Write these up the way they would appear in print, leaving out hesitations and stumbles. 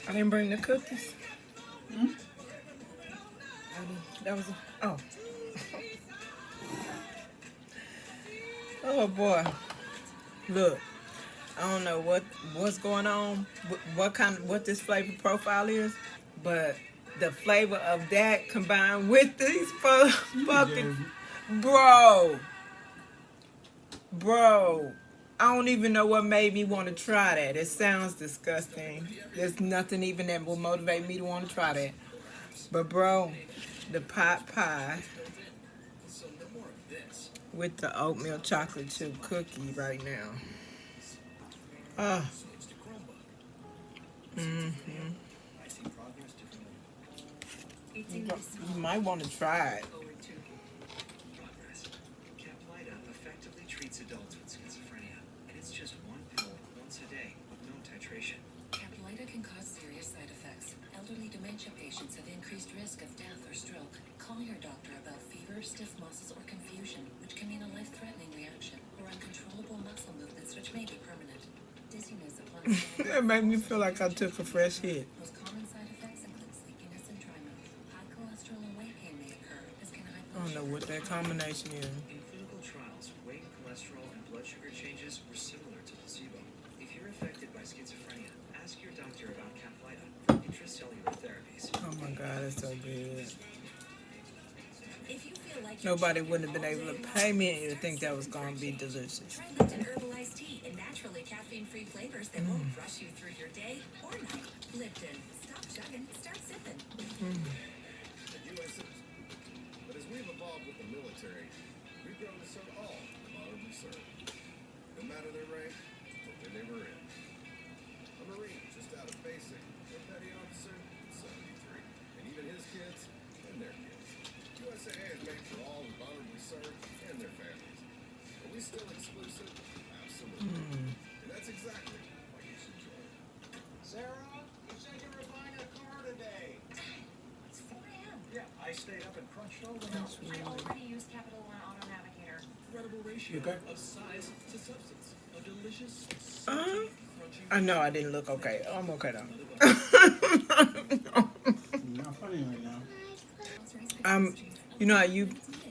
I didn't bring the cookies. Hmm? That was oh. Oh boy. Look, I don't know what's going on, what this flavor profile is, but the flavor of that combined with these fucking bro, bro. I don't even know what made me want to try that. It sounds disgusting. There's nothing even that will motivate me to want to try that. But bro, the pot pie with the oatmeal chocolate chip cookie right now. Ah. Mm-hmm. You might want to try it. Caplyta effectively treats adults with schizophrenia, and it's just one pill once a day with no titration. Caplyta can cause serious side effects. Elderly dementia patients have increased risk of death or stroke. Call your doctor about fever, stiff muscles, or confusion, which can mean a life-threatening reaction, or uncontrollable muscle movements, which may be permanent. Dizziness upon It made me feel like I took a fresh hit. Most common side effects include sleepiness and dry mouth. High cholesterol and weight gain may occur, as can high I blood don't know sugar. what that combination is. In clinical trials, weight, cholesterol, and blood sugar changes were similar to placebo. If you're affected by schizophrenia, ask your doctor about Caplyta for intracellular therapies. Oh my god, it's so good. If you feel like Nobody wouldn't have been able to pay me to think that was going to be delicious. try Lipton herbal iced tea in naturally caffeine-free flavors that won't rush you through your day or night. Lipton. Stop chugging. Start sipping. U.S. citizens. But as we've evolved with the military, we've grown to serve all the honorably served. No matter their rank or when they were in. A Marine just out of basic, or petty officer, 73. And even his kids and their kids. USAA is made for all who honorably served and their families. Are we still exclusive? Absolutely. And that's exactly why you should join. Sarah, you said you were buying a car today. It's 4 a.m. Yeah, I stayed up and crunched over. I already used Capital One Auto Navigator. Incredible ratio Okay. of size to substance. A delicious, I know I didn't look okay. I'm okay though. You're not funny right now. You know how you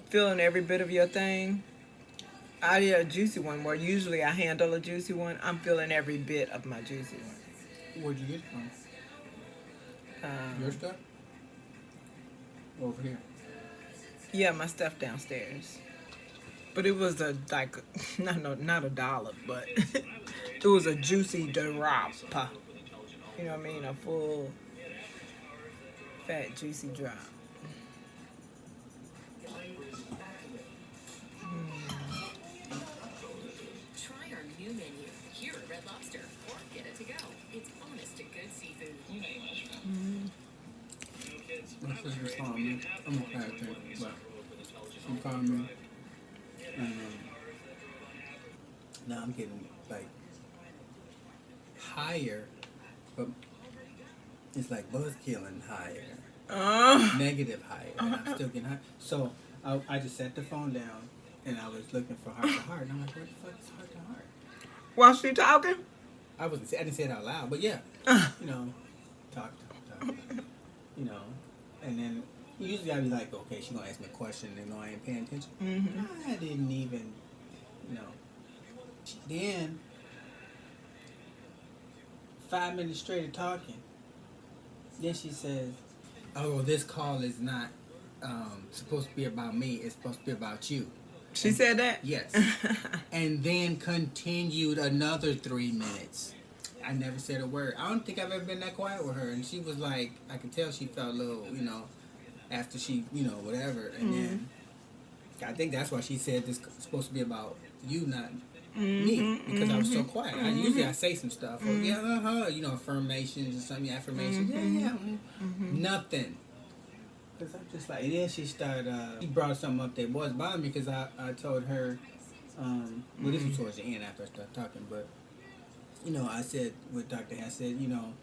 feeling every bit of your thing? I did a juicy one where usually I handle a juicy one. I'm feeling every bit of my juicy one. Where'd you get it from? Your stuff? Over here. Yeah, my stuff downstairs. But it was a like not a dollar, but it was a juicy drop. You know what I mean? A full fat juicy drop. Try our new menu here at Red Lobster or get it to go. It's honest to good seafood. My sister's calling me. I'm okay, I think. But she called me. And now I'm getting like higher, but it's like buzzkill and higher. Negative higher. And I'm still getting high. So I just set the phone down and I was looking for heart to heart. And I'm like, what the fuck is heart to heart? While she talking? I didn't say it out loud, but yeah. You know, talk. You know, and then usually I'd be like, okay, she's gonna ask me a question and know I ain't paying attention. I didn't even, you know. Then 5 minutes straight of talking. Then she says, "Oh, this call is not supposed to be about me. It's supposed to be about you." She said that? Yes. And then continued another 3 minutes. I never said a word. I don't think I've ever been that quiet with her. And she was like, I could tell she felt a little, you know, after she, you know, whatever. And then I think that's why she said this is supposed to be about you, not me, because I was so quiet. I say some stuff, or you know, affirmations or something, affirmations, nothing. Because I'm just like, and then she started, she brought something up that was bothering me, because I told her, well, this was towards the end after I started talking, but, you know, I said, with Dr. I said, you know,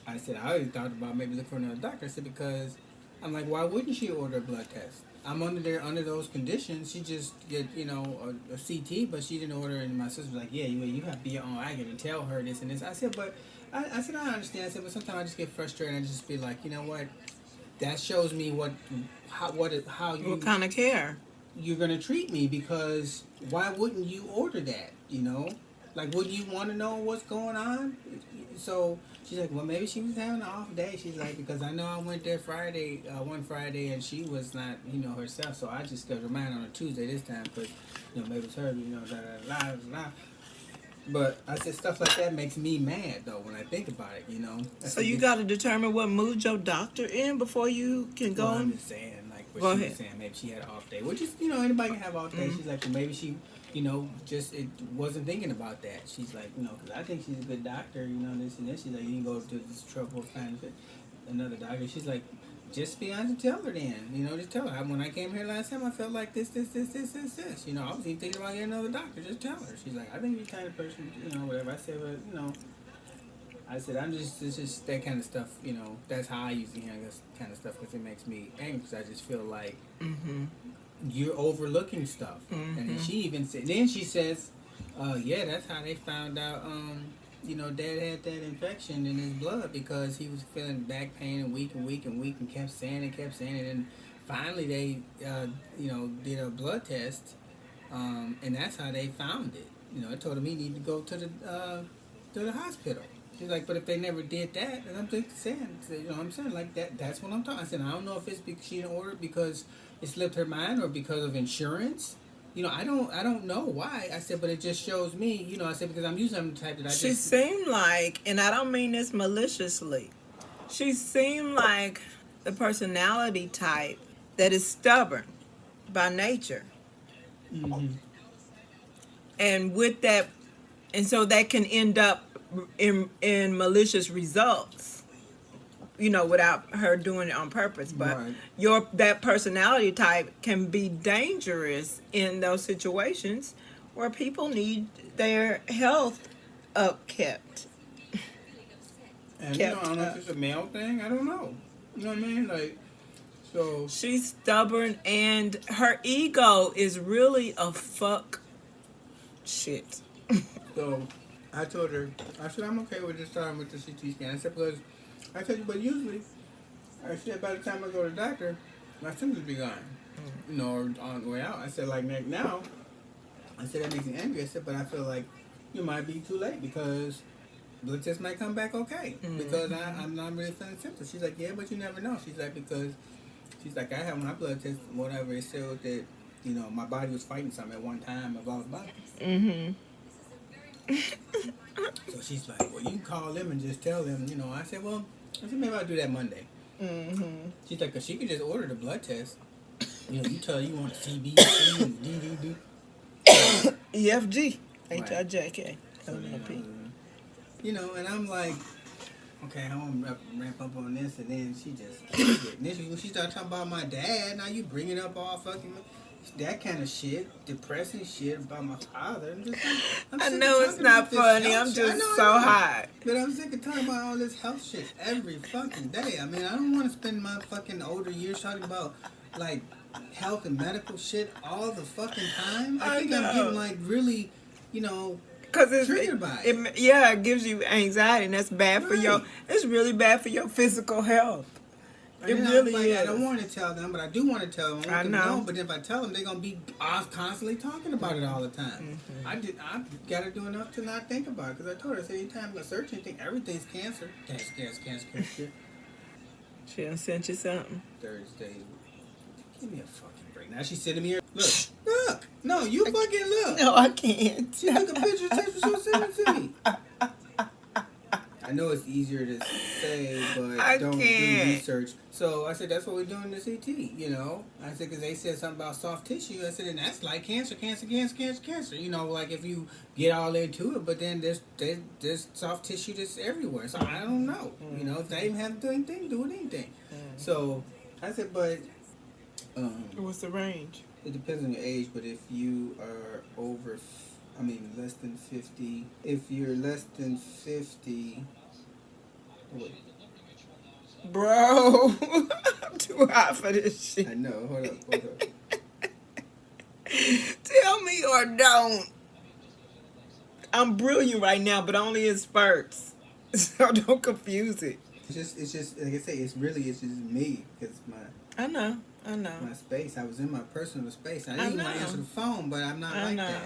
I already thought about maybe looking for another doctor. I said, because, I'm like, why wouldn't she order a blood test? I'm under those conditions. She just get, you know, a CT, but she didn't order it. And my sister was like, yeah, you have to be your own advocate and tell her this and this. I said, but I said, I understand. I said, but sometimes I just get frustrated and I just be like, you know what? That shows me how you What kind of care? you're gonna treat me, because why wouldn't you order that? You know, like, would you want to know what's going on? So she's like, well, maybe she was having an off day. She's like, because I know I went there one Friday, and she was not, you know, herself. So I just got reminded on a Tuesday this time, because, you know, maybe it's her, you know, da. But I said stuff like that makes me mad though when I think about it, you know. So you got to determine what mood your doctor in before you can go. Well, I'm just saying, like, what Go she ahead. was saying, maybe she had an off day, which is, you know, anybody can have off day. She's like, well, maybe she, you know, just it wasn't thinking about that. She's like, you know, because I think she's a good doctor, you know, this and this. She's like, you can go to this trouble find another doctor. She's like, just be honest and tell her then, you know, just tell her. When I came here last time, I felt like this. You know, I was even thinking about getting another doctor. Just tell her. She's like, I think you're the kind of person, you know, whatever. I said, but, you know, I said, it's just that kind of stuff, you know, that's how I usually handle this kind of stuff, because it makes me angry, because I just feel like you're overlooking stuff. And then she even said, then she says, yeah, that's how they found out, you know, Dad had that infection in his blood, because he was feeling back pain and weak and kept saying it. And finally they, you know, did a blood test, and that's how they found it. You know, I told him he needed to go to the hospital. She's like, but if they never did that, and I'm just saying, you know what I'm saying? Like, that's what I'm talking. I said, I don't know if it's because she didn't order it because it slipped her mind or because of insurance. You know, I don't know why. I said, but it just shows me, you know, I said, because I'm usually the type that I She just... seemed like, and I don't mean this maliciously, she seemed like the personality type that is stubborn by nature. And with that, and so that can end up in malicious results, you know, without her doing it on purpose. But Right. that personality type can be dangerous in those situations where people need their health upkept. And, you know, I don't know if it's a male thing. I don't know. You know what I mean? Like, so... She's stubborn, and her ego is really a fuck shit. So I told her, I said, I'm okay with just starting with the CT scan. I said, because I said, but usually, I said, by the time I go to the doctor, my symptoms be gone, you know, or on the way out. I said, like now, I said, that makes me angry. I said, but I feel like you might be too late, because blood test might come back okay, because I'm not really feeling symptoms. She's like, yeah, but you never know. She's like, because she's like, I had my blood test, whatever, it showed that, you know, my body was fighting something at one time, blah, blah, blah. So she's like, well, you can call them and just tell them, you know. I said, maybe I'll do that Monday. She's like, because she could just order the blood test. You know, you tell her you want a CBC and DDD. EFG, Right. HIJK, So, LNP. you know, and I'm like, okay, I want to ramp up on this, and then she just, and then when she started talking about my dad, now you bring it up all fucking, that kind of shit, depressing shit about my father. I'm I sick know of it's talking not about this funny. health I'm shit. just I know, so I know. hot. But I'm sick of talking about all this health shit every fucking day. I mean, I don't want to spend my fucking older years talking about, like, health and medical shit all the fucking time. I think I'm getting, like, really, you know, Because triggered by it. it gives you anxiety, and that's bad for your. Right. It's really bad for your physical health. It And then really I'm like, is. I don't want to tell them, but I do want to tell them. I want I them to know. know. But if I tell them, they're gonna be constantly talking about it all the time. I gotta do enough to not think about it, because I told her, I said, anytime I search anything, everything's cancer. Cancer. She done sent you something. Thursday. Give me a fucking break. Now she's sending me her. Look. No, you fucking look. No, I can't. She took a picture and she'll send it to me. I know it's easier to say, but I don't can't. do research. So I said, that's what we're doing in the CT, you know. I said, because they said something about soft tissue. I said, and that's like cancer. You know, like if you get all into it, but then there's soft tissue that's everywhere. So I don't know. You know, if they even have to do anything. So I said, but... What's the range? It depends on your age, but if you are less than 50, if you're less than 50, wait. Bro, I'm too hot for this shit. I know. Hold up. Tell me or don't. I'm brilliant right now, but only in spurts. So don't confuse it. It's just like I say. It's just me because I know. my space. I was in my personal space. I I didn't even want to know. answer the phone, but I'm not like that.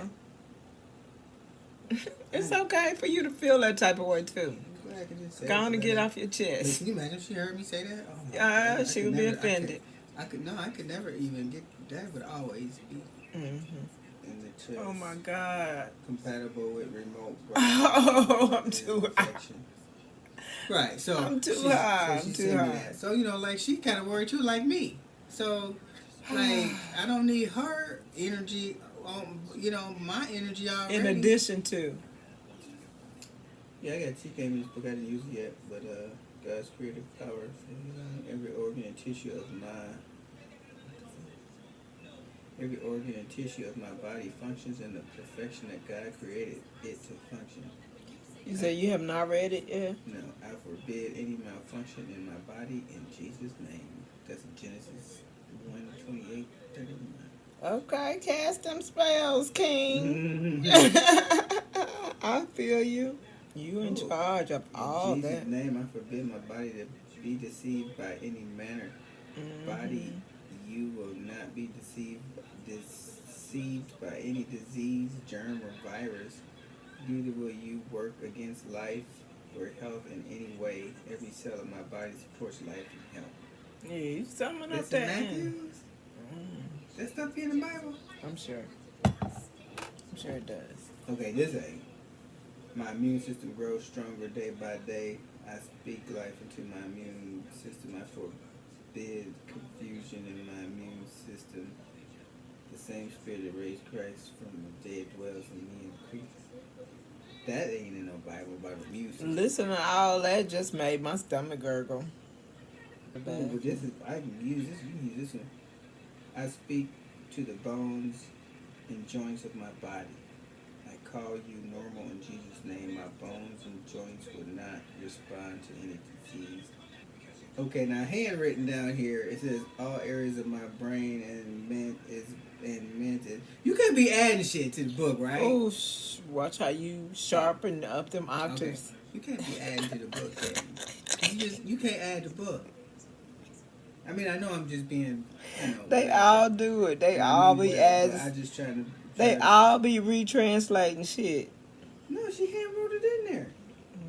It's okay for you to feel that type of way too. I could just say Go on it, and get but- off your But chest. can you imagine if she heard me say that? Oh my Yeah, God, she I would could be never- offended. I could never even get that. Would always be hmm in the chest. Oh my God. Compatible with remote. Oh, I'm too hot. infection. Right, so I'm too she- high. So I'm she too sent me high. that. So like she kind of worried too, like me. So like I don't need her energy. My energy already. In addition to. Yeah, I got TK in this book. I didn't use it yet, but God's creative power for every organ and tissue of my body functions in the perfection that God created it to function. You say you have not read it yet? No, I forbid any malfunction in my body in Jesus' name. That's Genesis 1:28-31. Okay, cast them spells, King. I feel you. You in charge of all In Jesus' that. name, I forbid my body to be deceived by any manner. Body, you will not be deceived by any disease, germ, or virus. Neither will you work against life or health in any way. Every cell of my body supports life and health. Yeah, you summing up That's that. in Matthews? That stuff be in the Bible? I'm sure. I'm sure it does. Okay, this ain't. My immune system grows stronger day by day. I speak life into my immune system. I forbid confusion in my immune system. The same spirit that raised Christ from the dead dwells in me and increases. That ain't in no Bible about immune system. Listen to all that just made my stomach gurgle. Ooh, but this is, I can use this. You can use this one. I speak to the bones and joints of my body. I call you normal in Jesus' name. My bones and joints will not respond to any disease. Okay, now handwritten down here, it says all areas of my brain and ment is. You can't be adding shit to the book, right? Oh, watch how you sharpen up them octaves. Okay. You can't be adding to the book, Katie. You can't add the book. I mean, I know I'm just being, They all do it. They all be adding. I just trying to. They all be retranslating shit. No, she handwrote it in there.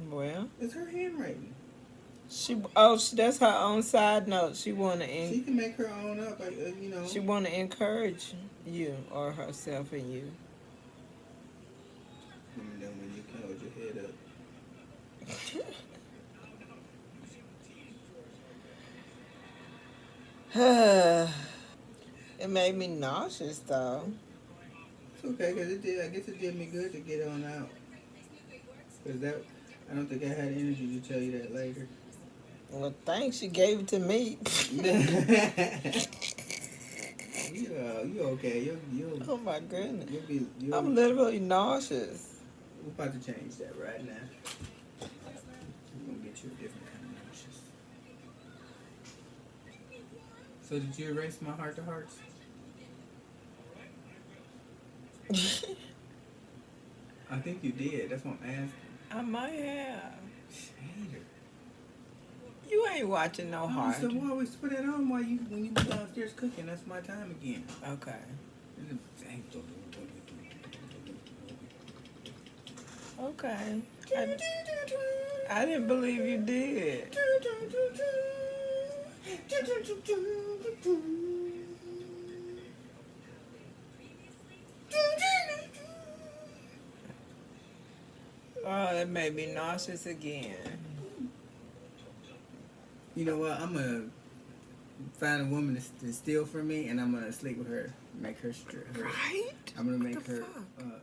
Well, It's her handwriting. that's her own side note. She wanna She can make her own up, she wanna encourage you or herself and you. And then when you can hold your head up. It made me nauseous though. It's okay, because I guess it did me good to get on out. Because I don't think I had energy to tell you that later. Well, thanks. You gave it to me. You okay? You. Oh my goodness. You'll I'm literally nauseous. We're about to change that right now. We're gonna get you a different kind of nauseous. So did you erase my heart to hearts? I think you did. That's what I'm asking. I might have. Hater. You ain't watching no heart. So we always put that on when you be downstairs cooking. That's my time again. Okay. Okay. I didn't believe you did. Oh, that made me nauseous again. You know what? I'm gonna find a woman to steal from me, and I'm gonna sleep with her, make her strip. Right? I'm gonna What make the her. fuck?